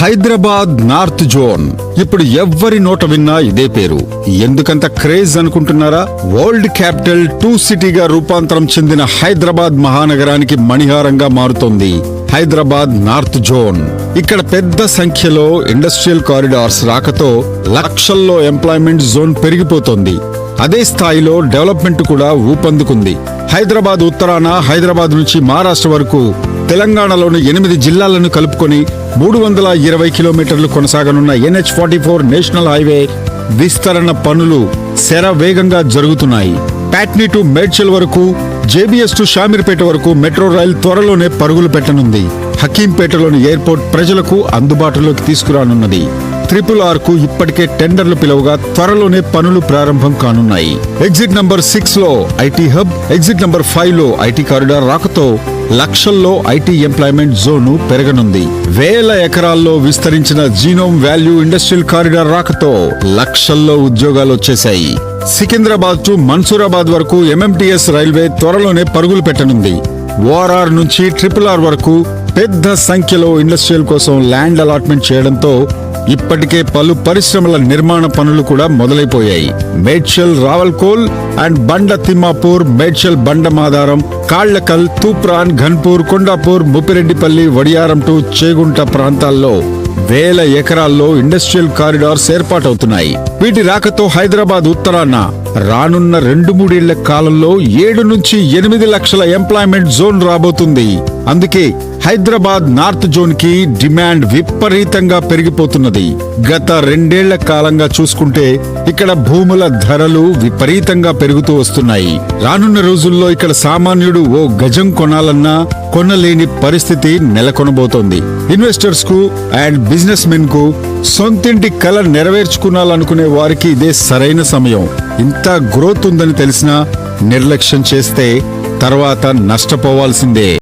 Hyderabad north zone. ఇప్పుడు ఎవ్వరి నోట విన్నా ఇదే పేరు. ఎందుకంత క్రేజ్ అనుకుంటున్నారా? వరల్డ్ క్యాపిటల్ 2 సిటీగా రూపాంతరం చెందిన హైదరాబాద్ మహానగరానికి మణిహారంగా మారుతోంది హైదరాబాద్ నార్త్ జోన్. ఇక్కడ పెద్ద సంఖ్యలో ఇండస్ట్రియల్ కారిడార్స్ రాకతో లక్షల్లో ఎంప్లాయ్మెంట్ జోన్ పెరిగిపోతోంది. అదే స్థాయిలో డెవలప్మెంట్ కూడా ఊపందుకుంది. హైదరాబాద్ ఉత్తరాన హైదరాబాద్ నుంచి మహారాష్ట్ర వరకు తెలంగాణలోని 8 జిల్లాలను కలుపుకొని 320 కిలోమీటర్లు కొనసాగనున్న NH-44 నేషనల్ హైవే విస్తరణ పనులు శరవేగంగా జరుగుతున్నాయి. ప్యాట్నీ టు మేడ్చల్ వరకు, JBS టు షామీర్పేట వరకు మెట్రో రైల్ త్వరలోనే పరుగులు పెట్టనుంది. హకీంపేటలోని ఎయిర్పోర్ట్ ప్రజలకు అందుబాటులోకి తీసుకురానున్నది. RRR కు ఇప్పటికే టెండర్లు పిలవగా త్వరలోనే పనులు ప్రారంభం కానున్నాయి. ఎగ్జిట్ నంబర్ 6 లో ఐటీ హబ్, ఎగ్జిట్ నంబర్ 5 లో ఐటీ కారిడార్ రాకతో లక్షల్లో ఐటీ ఎంప్లాయ్మెంట్ జోను పెరగనుంది. వేల ఎకరాల్లో విస్తరించిన జీనోమ్ వాల్యూ ఇండస్ట్రియల్ కారిడార్ రాకతో లక్షల్లో ఉద్యోగాలు వచ్చేశాయి. సికింద్రాబాద్ టు మన్సూరాబాద్ వరకు MMTS రైల్వే త్వరలోనే పరుగులు పెట్టనుంది. ORR నుంచి RRR వరకు పెద్ద సంఖ్యలో ఇండస్ట్రియల్ కోసం ల్యాండ్ అలాట్మెంట్ చేయడంతో ఇప్పటికే పలు పరిశ్రమల నిర్మాణ పనులు కూడా మొదలైపోయాయి. మేడ్చల్ రావల్కోల్ అండ్ బండ తిమ్మాపూర్, మేడ్చల్ బండమాధారం, కాళ్లకల్, తూప్రాన్, ఘన్పూర్, కొండాపూర్, ముప్పిరెడ్డిపల్లి, వడియారం టు చేగుంట ప్రాంతాల్లో వేల ఎకరాల్లో ఇండస్ట్రియల్ కారిడార్స్ ఏర్పాటవుతున్నాయి. వీటి రాకతో హైదరాబాద్ ఉత్తరాన రానున్న 2-3 ఏళ్ల కాలంలో 7 నుంచి 8 లక్షల ఎంప్లాయ్మెంట్ జోన్ రాబోతుంది. అందుకే హైదరాబాద్ నార్త్ జోన్ కి డిమాండ్ విపరీతంగా పెరిగిపోతున్నది. గత 2 ఏళ్ల కాలంగా చూసుకుంటే ఇక్కడ భూముల ధరలు విపరీతంగా పెరుగుతూ వస్తున్నాయి. రానున్న రోజుల్లో ఇక్కడ సామాన్యుడు ఓ గజం కొనాలన్నా కొనలేని పరిస్థితి నెలకొనబోతోంది. ఇన్వెస్టర్స్ కు అండ్ బిజినెస్ మెన్ కు సొంతింటి కల నెరవేర్చుకున్నాలనుకునే వారికి ఇదే సరైన సమయం. ఇంత గ్రోత్ ఉందని తెలిసినా నిర్లక్ష్యం చేస్తే తర్వాత నష్టపోవాల్సిందే.